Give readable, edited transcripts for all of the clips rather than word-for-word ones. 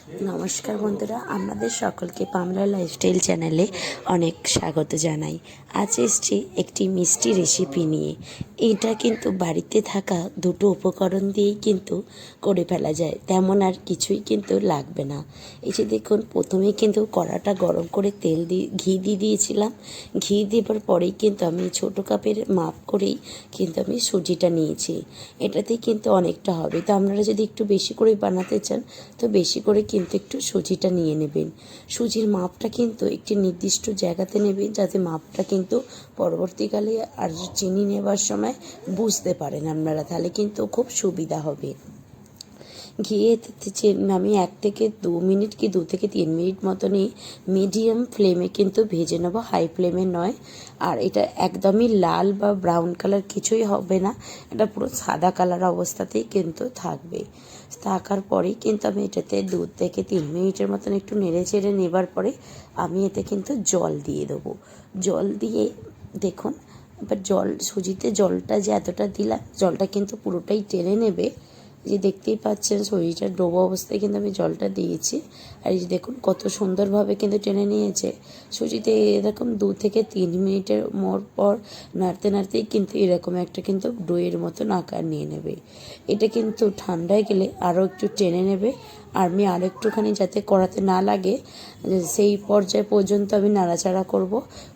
নমস্কার বন্ধুরা, আপনাদের সকলকে পামলা লাইফস্টাইল চ্যানেলে অনেক স্বাগত জানাই। আজ এসছি একটি মিষ্টি রেসিপি নিয়ে। এটা কিন্তু বাড়িতে থাকা দুটো উপকরণ দিয়েই কিন্তু করে ফেলা যায়, তেমন আর কিছুই কিন্তু লাগবে না। এই যে দেখুন, প্রথমেই কিন্তু কড়াটা গরম করে ঘি দিয়ে দিয়েছিলাম। ঘি দেওয়ার পরেই কিন্তু আমি ছোটো কাপের মাপ করেই কিন্তু আমি সুজিটা নিয়েছি। এটাতেই কিন্তু অনেকটা হবে, তো আপনারা যদি একটু বেশি করে বানাতে চান তো বেশি করে কিন্তু একটু সুজিটা নিয়ে নেবেন। সুজির মাপটা কিন্তু একটি নির্দিষ্ট জায়গাতে নেবেন, যাতে মাপটা কিন্তু পরবর্তীকালে আর চিনি নেবার সময় বুঝতে পারেন আপনারা, তাহলে কিন্তু খুব সুবিধা হবে। ঘিয়ে আমি 1 থেকে 2 মিনিট কি 2 থেকে 3 মিনিট মতনই মিডিয়াম ফ্লেমে কিন্তু ভেজে নেবো, হাই ফ্লেমে নয়। আর এটা একদমই লাল বা ব্রাউন কালার কিছুই হবে না, এটা পুরো সাদা কালার অবস্থাতেই কিন্তু থাকবে। থাকার পরেই কিন্তু আমি এটাতে 2 থেকে 3 মিনিটের মতন একটু নেড়ে চেড়ে নেবার পরে আমি এতে কিন্তু জল দিয়ে দেবো। জল দিয়ে দেখুন, এবার সুজিতে জলটা যে এতটা দিলাম, জলটা কিন্তু পুরোটাই টেনে নেবে। যে দেখতেই পাচ্ছেন সুজিটা ডোবো অবস্থায় কিন্তু আমি জলটা দিয়েছি। আর এই যে দেখুন কত সুন্দরভাবে কিন্তু টেনে নিয়েছে। সুজিতে এরকম 2 থেকে 3 মিনিটের পর নাড়তে নাড়তেই কিন্তু এরকম একটা কিন্তু ডোয়ের মতন আকার নিয়ে নেবে। এটা কিন্তু ঠান্ডায় গেলে আরও একটু টেনে নেবে। আর আমি আর একটুখানি যাতে কড়াতে না লাগে সেই পর্যায় পর্যন্ত আমি নাড়াচাড়া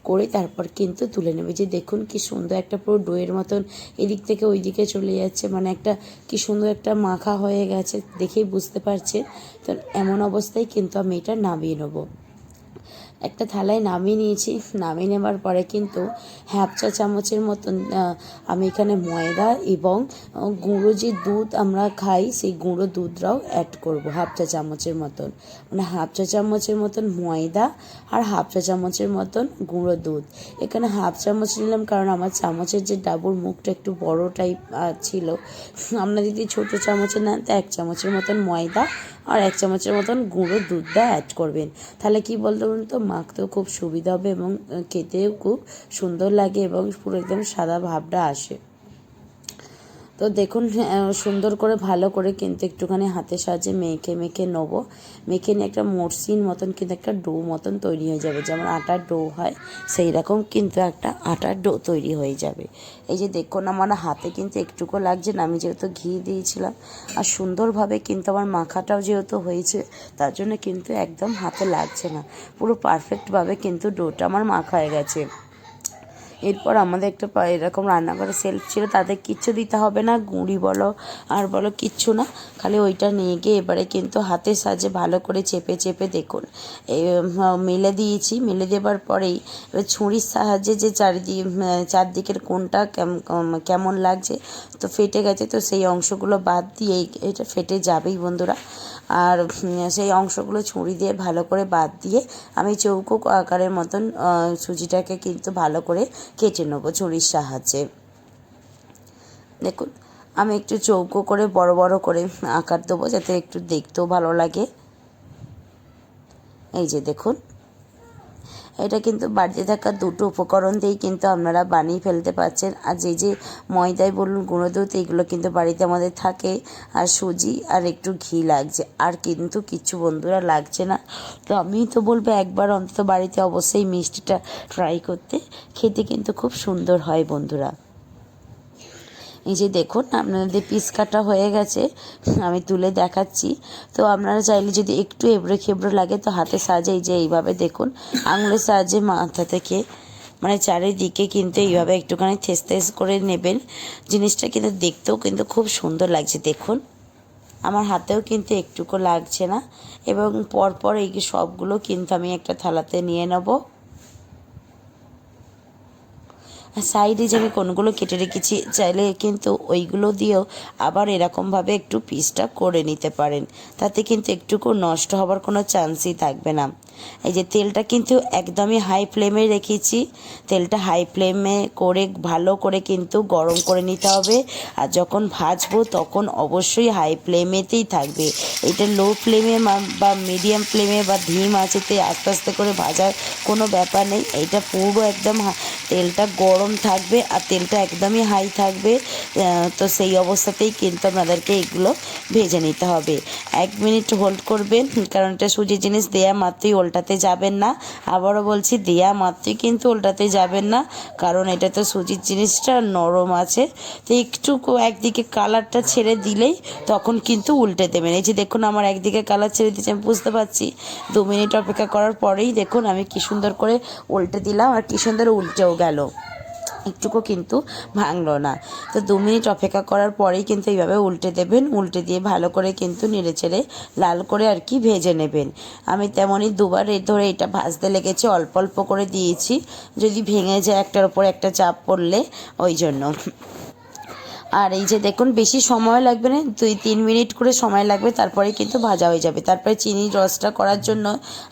করে তারপর কিন্তু তুলে নেবে। যে দেখুন কি সুন্দর একটা পুরো ডোয়ের মতন এদিক থেকে ওই দিকে চলে যাচ্ছে, মানে একটা কি সুন্দর একটা মাখা হয়ে গেছে, দেখেই বুঝতে পারছে। তো এমন অবস্থায় কিন্তু আমি এটা নামিয়ে নেবো। একটা থালায় নামিয়ে নিয়েছি। নামিয়ে নেবার পরে কিন্তু 1/2 চা চামচের মতন আমি এখানে ময়দা এবং গুঁড়ো যে দুধ আমরা খাই সেই গুঁড়ো দুধটাও অ্যাড করব 1/2 চা চামচের মতন। মানে 1/2 চা চামচের মতন ময়দা আর 1/2 চা চামচের মতন গুঁড়ো দুধ। এখানে 1/2 চামচ নিলাম, কারণ আমার চামচের যে ডাবুর মুখটা একটু বড় টাইপ ছিল। আপনারা যদি ছোটো চামচে নেন তো 1 চামচের মতন ময়দা আর 1 চামচের মতন গুঁড়ো দুধটা অ্যাড করবেন। তাহলে কি বলুন তো, মাখতেও খুব সুবিধা হবে এবং খেতেও খুব সুন্দর লাগে এবং পুরো একদম সাদা ভাবটা আসে। তো দেখুন সুন্দর করে ভালো করে কিন্তু একটুখানি হাতের সাহায্যে মেখে নেবো। মেখে নিয়ে একটা মসৃণ মতন কিন্তু একটা ডো মতন তৈরি হয়ে যাবে, যেমন আটার ডো হয় সেই রকম কিন্তু একটা আটার ডো তৈরি হয়ে যাবে। এই যে দেখুন আমার হাতে কিন্তু একটুকু লাগছে না, আমি যেহেতু ঘি দিয়েছিলাম। আর সুন্দরভাবে কিন্তু আমার মাখাটাও যেহেতু হয়েছে, তার জন্য কিন্তু একদম হাতে লাগছে না, পুরো পারফেক্টভাবে কিন্তু ডোটা আমার মাখা হয়ে গেছে। এরপর আমাদের একটা এরকম রান্নাঘরে সেলফ ছিল, তাদের কিচ্ছু দিতে হবে না, গুঁড়ি বলো আর বলো কিচ্ছু না, খালি ওইটা নিয়ে গিয়ে এবারে কিন্তু হাতের সাহায্যে ভালো করে চেপে চেপে দেখুন মেলে দিয়েছি। মেলে দেবার পরেই এবার ছুরির সাহায্যে যে চারদিকের কোণটা কেমন লাগছে, তো ফেটে গেছে, তো সেই অংশগুলো বাদ দিয়ে এটা ফেটে যাবেই বন্ধুরা। আর সেই অংশগুলো ছুরি দিয়ে ভালো করে বাদ দিয়ে আমি চৌকো আকারের মতন সুজিটাকে কিন্তু ভালো করে কেটে নেবো ছুরির সাহায্যে। দেখুন আমি একটু চৌকো করে বড় বড় করে আকার দেবো, যাতে একটু দেখতেও ভালো লাগে। এই যে দেখুন, এটা কিন্তু বাড়িতে থাকা দুটো উপকরণ দিয়েই কিন্তু আপনারা বানিয়ে ফেলতে পারছেন। আর যে ময়দাই বলুন গুঁড়ো দুধ এগুলো কিন্তু বাড়িতে আমাদের থাকে, আর সুজি আর একটু ঘি লাগছে, আর কিন্তু কিছু বন্ধুরা লাগছে না। তো আমি তো বলবো একবার অন্তত বাড়িতে অবশ্যই মিষ্টিটা ট্রাই করতে, খেতে কিন্তু খুব সুন্দর হয় বন্ধুরা। এই যে দেখুন আপনাদের পিস কাটা হয়ে গেছে, আমি তুলে দেখাচ্ছি। তো আপনারা চাইলে যদি একটু এবড়ো খেবড়ো লাগে তো হাতের সাহায্যে এই যে এইভাবে দেখুন আঙুলের সাহায্যে মাথা থেকে মানে চারিদিকে কিন্তু এইভাবে একটুখানি থেস করে নেবেন। জিনিসটা কিন্তু দেখতেও কিন্তু খুব সুন্দর লাগছে। দেখুন আমার হাতেও কিন্তু একটুকু লাগছে না, এবং পরপর এই সবগুলো কিন্তু আমি একটা থালাতে নিয়ে নেবো। সাইডে যে আমি কোনগুলো কেটে রেখেছি, চাইলে কিন্তু ওইগুলো দিয়েও আবার এরকমভাবে একটু পিসটা করে নিতে পারেন, তাতে কিন্তু একটুকু নষ্ট হবার কোনো চান্সই থাকবে না। এই যে তেলটা কিন্তু একদমই হাই ফ্লেমে রেখেছি, তেলটা হাই ফ্লেমে করে ভালো করে কিন্তু গরম করে নিতে হবে। আর যখন ভাজবো তখন অবশ্যই হাই ফ্লেমেতেই থাকবে, এটা লো ফ্লেমে বা মিডিয়াম ফ্লেমে বা ধিম আঁচেতে আস্তে আস্তে করে ভাজার কোনো ব্যাপার নেই। এটা পুরো একদম তেলটা গরম গরম থাকবে আর তেলটা একদমই হাই থাকবে। তো সেই অবস্থাতেই কিন্তু আপনাদেরকে এগুলো ভেজে নিতে হবে। 1 মিনিট হোল্ড করবেন, কারণ এটা সুজির জিনিস, দেয়া মাত্রই উল্টাতে যাবেন না। আবারও বলছি, দেয়া মাত্রই কিন্তু উল্টাতে যাবেন না, কারণ এটা তো সুজির জিনিসটা নরম আছে। তো একটু একদিকে কালারটা ছেড়ে দিলেই তখন কিন্তু উল্টে দেবেন। এই যে দেখুন আমার একদিকে কালার ছেড়ে দিয়েছে, আমি বুঝতে পারছি। 2 মিনিট অপেক্ষা করার পরেই দেখুন আমি কি সুন্দর করে উল্টে দিলাম আর কি সুন্দর উল্টেও গেল, একটুকু কিন্তু ভাঙলো না। তো 2 মিনিট অপেক্ষা করার পরেই কিন্তু এইভাবে উল্টে দেবেন। উল্টে দিয়ে ভালো করে কিন্তু নেড়ে চেড়ে লাল করে আর কি ভেজে নেবেন। আমি তেমনই দুবার ধরে এটা ভাজতে লেগেছে, অল্প অল্প করে দিয়েছি, যদি ভেঙে যায় একটার উপর একটা চাপ পড়লে, ওই জন্য। আর এই যে দেখুন বেশি সময় লাগবে না, 2-3 মিনিট করে সময় লাগবে, তারপরে কিন্তু ভাজা হয়ে যাবে। তারপরে চিনির রসটা করার জন্য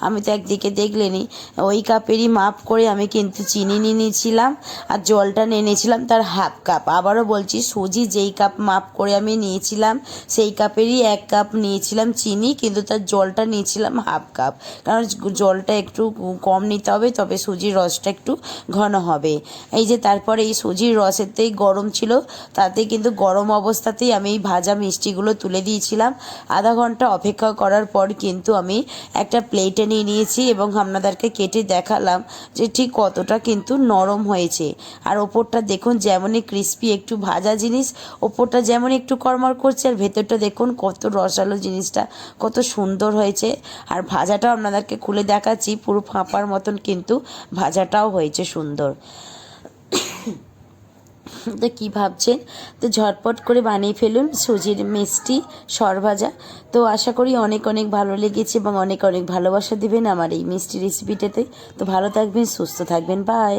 আমি তো একদিকে দেখলেনি, ওই কাপেরই মাপ করে আমি কিন্তু চিনি নিয়ে নিয়েছিলাম আর জলটা নিয়ে নিয়েছিলাম তার হাফ কাপ। আবারও বলছি, সুজি যেই কাপ মাপ করে আমি নিয়েছিলাম সেই কাপেরই 1 কাপ নিয়েছিলাম চিনি, কিন্তু তার জলটা নিয়েছিলাম হাফ কাপ, কারণ জলটা একটু কম নিতে হবে, তবে সুজির রসটা একটু ঘন হবে। এই যে তারপরে এই সুজির রসেতেই গরম ছিল, তাতে কিন্তু গরম অবস্থাতেই আমি এই ভাজা মিষ্টিগুলো তুলে দিয়েছিলাম। আধা ঘন্টা অপেক্ষা করার পর কিন্তু আমি একটা প্লেটে নিয়ে নিয়েছি এবং আপনাদেরকে কেটে দেখালাম যে ঠিক কতটা কিন্তু নরম হয়েছে। আর ওপরটা দেখুন যেমনই ক্রিস্পি, একটু ভাজা জিনিস, ওপরটা যেমন একটু কড়মড় করছে আর ভেতরটা দেখুন কত রসালো, জিনিসটা কত সুন্দর হয়েছে। আর ভাজাটাও আপনাদেরকে খুলে দেখাচ্ছি, পুরো ফাঁপার মতন কিন্তু ভাজাটাও হয়েছে সুন্দর। তো কী ভাবছেন, তো ঝটপট করে বানিয়ে ফেলুন সুজির মিষ্টি সরভাজা। তো আশা করি অনেক অনেক ভালো লেগেছে এবং অনেক অনেক ভালোবাসা দেবেন আমার এই মিষ্টি রেসিপিটাতে। তো ভালো থাকবেন, সুস্থ থাকবেন, বাই।